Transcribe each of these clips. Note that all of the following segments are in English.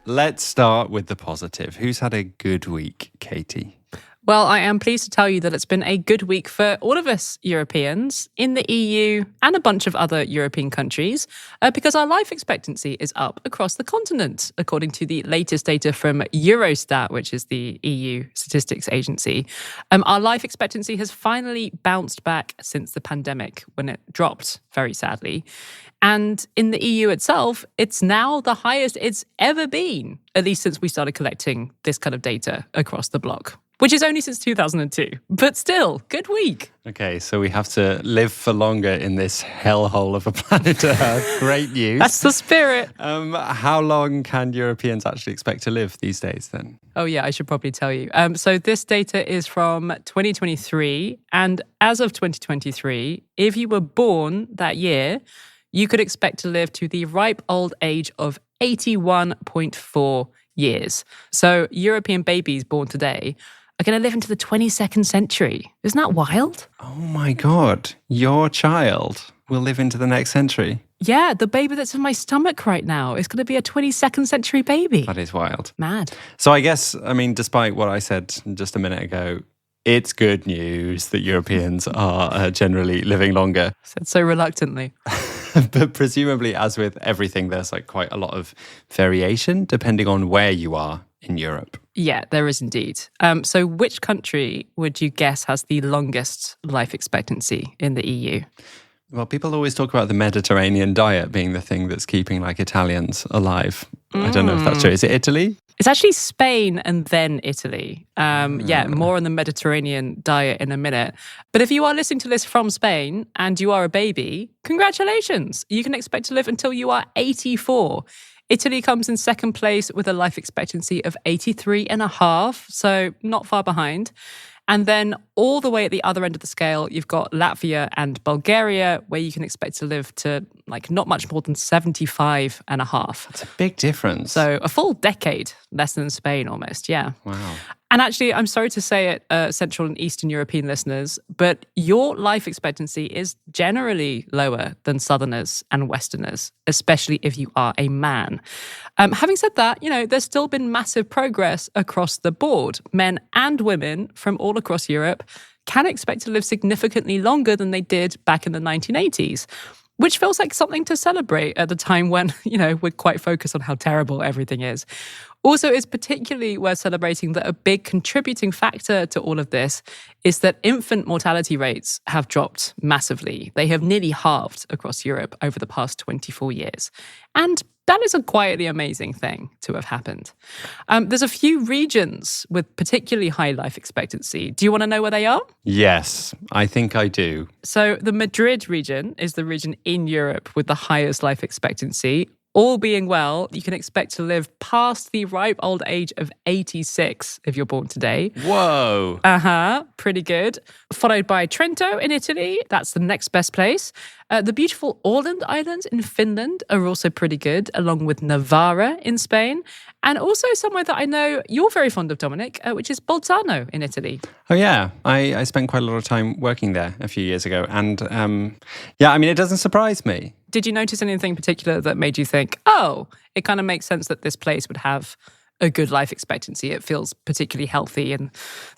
Let's start with the positive. Who's had a good week, Katie? Well, I am pleased to tell you that it's been a good week for all of us Europeans in the EU and a bunch of other European countries because our life expectancy is up across the continent, according to the latest data from Eurostat, which is the EU statistics agency. Our life expectancy has finally bounced back since the pandemic, when it dropped, very sadly. And in the EU itself, it's now the highest it's ever been, at least since we started collecting this kind of data across the bloc, which is only since 2002. But still, good week. Okay, so we have to live for longer in this hellhole of a planet Earth. Great news. That's the spirit. How long can Europeans actually expect to live these days then? Oh yeah, I should probably tell you. So this data is from 2023. And as of 2023, if you were born that year, you could expect to live to the ripe old age of 81.4 years. So European babies born today are going to live into the 22nd century. Isn't that wild? Oh my God, your child will live into the next century. Yeah, the baby that's in my stomach right now is going to be a 22nd century baby. That is wild. Mad. So I guess, despite what I said just a minute ago, it's good news that Europeans are generally living longer. Said so reluctantly. But presumably, as with everything, there's quite a lot of variation depending on where you are in Europe. Yeah, there is indeed. So which country would you guess has the longest life expectancy in the EU? Well, people always talk about the Mediterranean diet being the thing that's keeping Italians alive. I don't know if that's true. Is it Italy? It's actually Spain and then Italy. Yeah, more on the Mediterranean diet in a minute. But if you are listening to this from Spain and you are a baby, congratulations. You can expect to live until you are 84. Italy comes in second place with a life expectancy of 83 and a half, so not far behind. And then all the way at the other end of the scale, you've got Latvia and Bulgaria, where you can expect to live to not much more than 75 and a half. That's a big difference. So a full decade less than Spain almost, yeah. Wow. And actually, I'm sorry to say it, Central and Eastern European listeners, but your life expectancy is generally lower than Southerners and Westerners, especially if you are a man. Having said that, there's still been massive progress across the board. Men and women from all across Europe can expect to live significantly longer than they did back in the 1980s. Which feels like something to celebrate at the time when, we're quite focused on how terrible everything is. Also, it's particularly worth celebrating that a big contributing factor to all of this is that infant mortality rates have dropped massively. They have nearly halved across Europe over the past 24 years. And that is a quietly amazing thing to have happened. There's a few regions with particularly high life expectancy. Do you want to know where they are? Yes, I think I do. So the Madrid region is the region in Europe with the highest life expectancy. All being well, you can expect to live past the ripe old age of 86 if you're born today. Whoa. Pretty good. Followed by Trento in Italy. That's the next best place. The beautiful Åland Islands in Finland are also pretty good, along with Navarra in Spain. And also somewhere that I know you're very fond of, Dominic, which is Bolzano in Italy. Oh, yeah. I spent quite a lot of time working there a few years ago. And it doesn't surprise me. Did you notice anything in particular that made you think, oh, it kind of makes sense that this place would have a good life expectancy? It feels particularly healthy in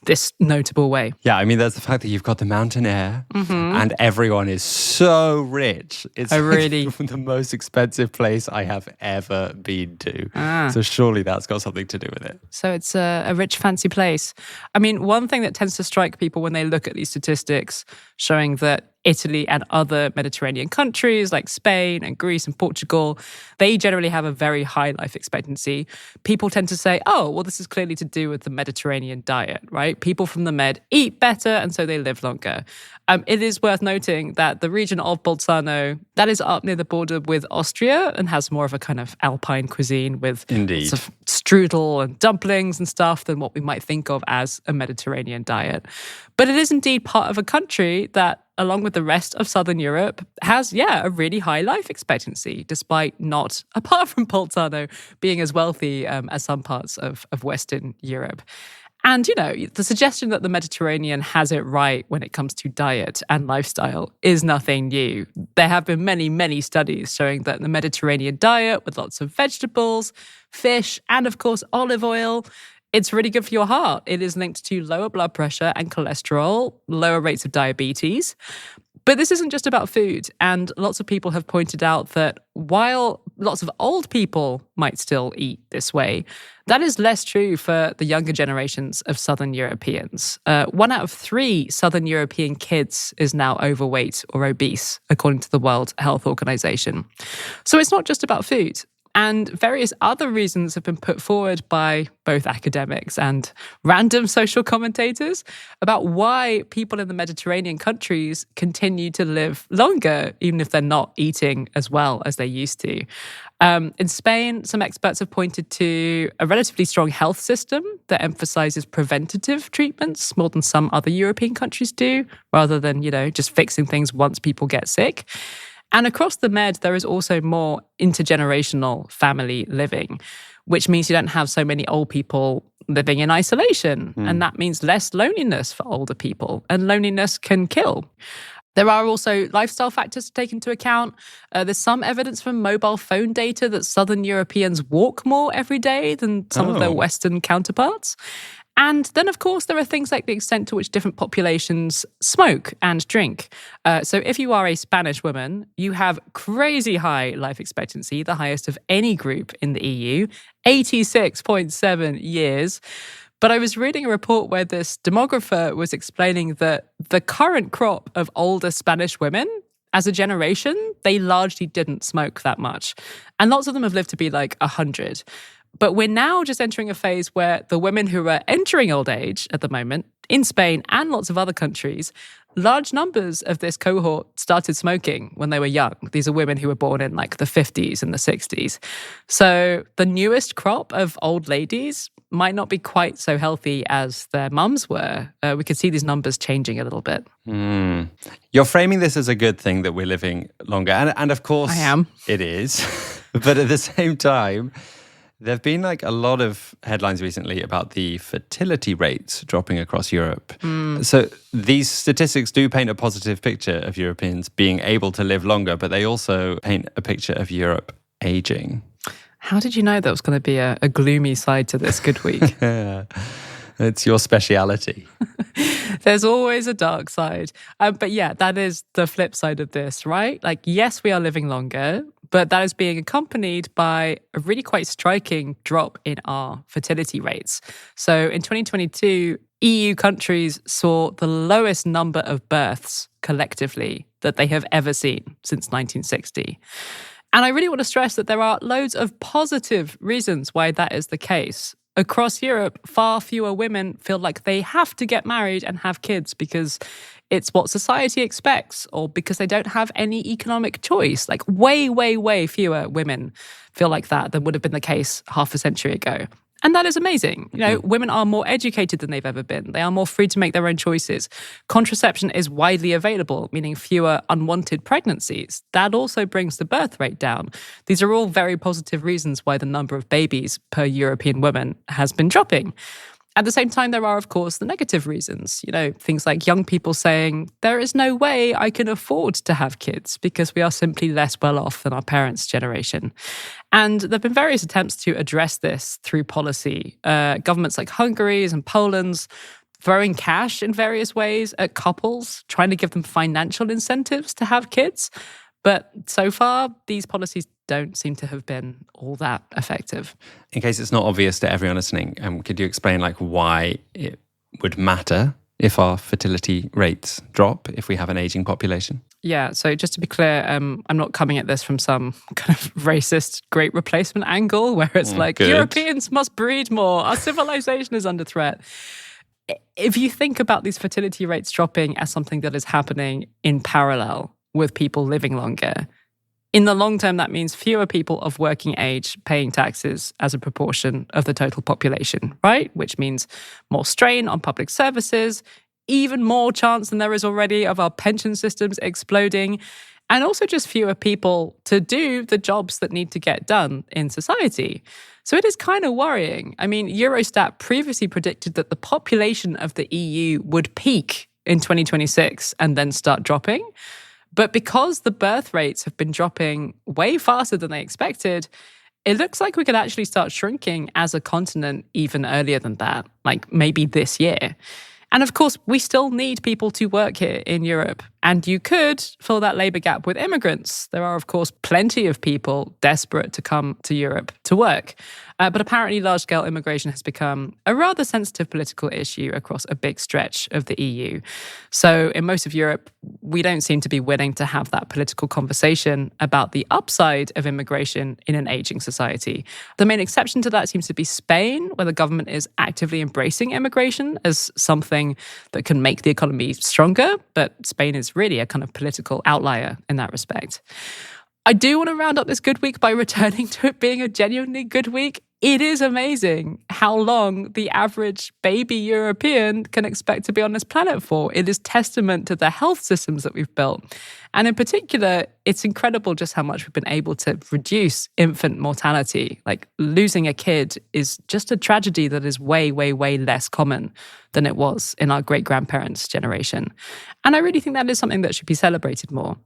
this notable way. Yeah, there's the fact that you've got the mountain air and everyone is so rich. It's really the most expensive place I have ever been to. So surely that's got something to do with it. So it's a rich, fancy place. One thing that tends to strike people when they look at these statistics showing that Italy and other Mediterranean countries like Spain and Greece and Portugal, they generally have a very high life expectancy. People tend to say, oh, well, this is clearly to do with the Mediterranean diet, right? People from the Med eat better and so they live longer. It is worth noting that the region of Bolzano, that is up near the border with Austria and has more of a kind of alpine cuisine with Indeed. Sort of strudel and dumplings and stuff than what we might think of as a Mediterranean diet. But it is indeed part of a country that, along with the rest of Southern Europe, has, a really high life expectancy, despite not, apart from Bolzano, being as wealthy as some parts of Western Europe. And, the suggestion that the Mediterranean has it right when it comes to diet and lifestyle is nothing new. There have been many, many studies showing that the Mediterranean diet, with lots of vegetables, fish, and of course, olive oil, it's really good for your heart. It is linked to lower blood pressure and cholesterol, lower rates of diabetes. But this isn't just about food. And lots of people have pointed out that while lots of old people might still eat this way, that is less true for the younger generations of Southern Europeans. 1 out of 3 Southern European kids is now overweight or obese, according to the World Health Organization. So it's not just about food. And various other reasons have been put forward by both academics and random social commentators about why people in the Mediterranean countries continue to live longer, even if they're not eating as well as they used to. In Spain, some experts have pointed to a relatively strong health system that emphasizes preventative treatments more than some other European countries do, rather than, just fixing things once people get sick. And across the Med, there is also more intergenerational family living, which means you don't have so many old people living in isolation. And that means less loneliness for older people. And loneliness can kill. There are also lifestyle factors to take into account. There's some evidence from mobile phone data that Southern Europeans walk more every day than some of their Western counterparts. And then, of course, there are things like the extent to which different populations smoke and drink. So if you are a Spanish woman, you have crazy high life expectancy, the highest of any group in the EU, 86.7 years. But I was reading a report where this demographer was explaining that the current crop of older Spanish women, as a generation, they largely didn't smoke that much. And lots of them have lived to be like 100. But we're now just entering a phase where the women who are entering old age at the moment, in Spain and lots of other countries, large numbers of this cohort started smoking when they were young. These are women who were born in like the 50s and the 60s. So the newest crop of old ladies might not be quite so healthy as their mums were. We could see these numbers changing a little bit. You're framing this as a good thing that we're living longer. And of course, I am. It is. But at the same time, there have been like a lot of headlines recently about the fertility rates dropping across Europe. So these statistics do paint a positive picture of Europeans being able to live longer, but they also paint a picture of Europe aging. How did you know there was going to be a gloomy side to this good week? It's your speciality. There's always a dark side. But yeah, that is the flip side of this, right? Like, yes, we are living longer, but that is being accompanied by a really quite striking drop in our fertility rates. So in 2022, EU countries saw the lowest number of births collectively that they have ever seen since 1960. And I really want to stress that there are loads of positive reasons why that is the case. Across Europe, far fewer women feel like they have to get married and have kids because it's what society expects or because they don't have any economic choice. Like way, way, way fewer women feel like that than would have been the case half a century ago. And that is amazing. Women are more educated than they've ever been. They are more free to make their own choices. Contraception is widely available, meaning fewer unwanted pregnancies. That also brings the birth rate down. These are all very positive reasons why the number of babies per European woman has been dropping. At the same time, there are, of course, the negative reasons. Things like young people saying, there is no way I can afford to have kids because we are simply less well off than our parents' generation. And there have been various attempts to address this through policy. Governments like Hungary's and Poland's throwing cash in various ways at couples, trying to give them financial incentives to have kids. But so far, these policies don't seem to have been all that effective. In case it's not obvious to everyone listening, could you explain why it would matter if our fertility rates drop if we have an aging population? Yeah, so just to be clear, I'm not coming at this from some kind of racist great replacement angle where it's good. Europeans must breed more, our civilization is under threat. If you think about these fertility rates dropping as something that is happening in parallel with people living longer, in the long term, that means fewer people of working age paying taxes as a proportion of the total population, right? Which means more strain on public services, even more chance than there is already of our pension systems exploding. and also just fewer people to do the jobs that need to get done in society. So it is kind of worrying. I mean, Eurostat previously predicted that the population of the EU would peak in 2026 and then start dropping. But because the birth rates have been dropping way faster than they expected, it looks like we could actually start shrinking as a continent even earlier than that, like maybe this year. And of course, we still need people to work here in Europe. And you could fill that labour gap with immigrants. There are, of course, plenty of people desperate to come to Europe to work. But apparently large-scale immigration has become a rather sensitive political issue across a big stretch of the EU. So in most of Europe, we don't seem to be willing to have that political conversation about the upside of immigration in an ageing society. The main exception to that seems to be Spain, where the government is actively embracing immigration as something that can make the economy stronger. But Spain is really a kind of political outlier in that respect. I do want to round up this good week by returning to it being a genuinely good week. It is amazing how long the average baby European can expect to be on this planet for. It is testament to the health systems that we've built. And in particular, it's incredible just how much we've been able to reduce infant mortality. Like losing a kid is just a tragedy that is way, way, way less common than it was in our great-grandparents' generation. And I really think that is something that should be celebrated more.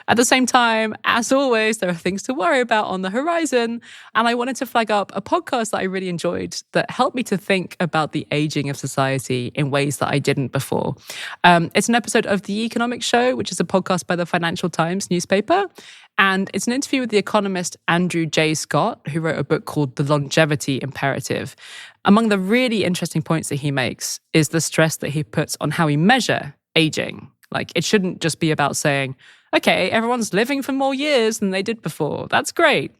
At the same time, as always, there are things to worry about on the horizon. And I wanted to flag up a podcast that I really enjoyed that helped me to think about the aging of society in ways that I didn't before. It's an episode of The Economic Show, which is a podcast by the Financial Times newspaper. And it's an interview with the economist Andrew J. Scott, who wrote a book called The Longevity Imperative. Among the really interesting points that he makes is the stress that he puts on how we measure aging. Like, it shouldn't just be about saying, okay, everyone's living for more years than they did before. That's great.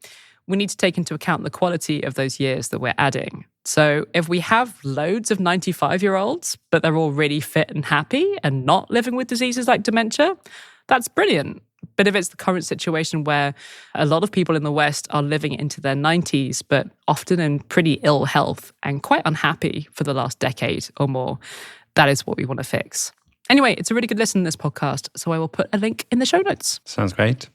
We need to take into account the quality of those years that we're adding. So if we have loads of 95-year-olds, but they're all really fit and happy and not living with diseases like dementia, that's brilliant. But if it's the current situation where a lot of people in the West are living into their 90s, but often in pretty ill health and quite unhappy for the last decade or more, that is what we want to fix. Anyway, it's a really good listen to this podcast, so I will put a link in the show notes. Sounds great.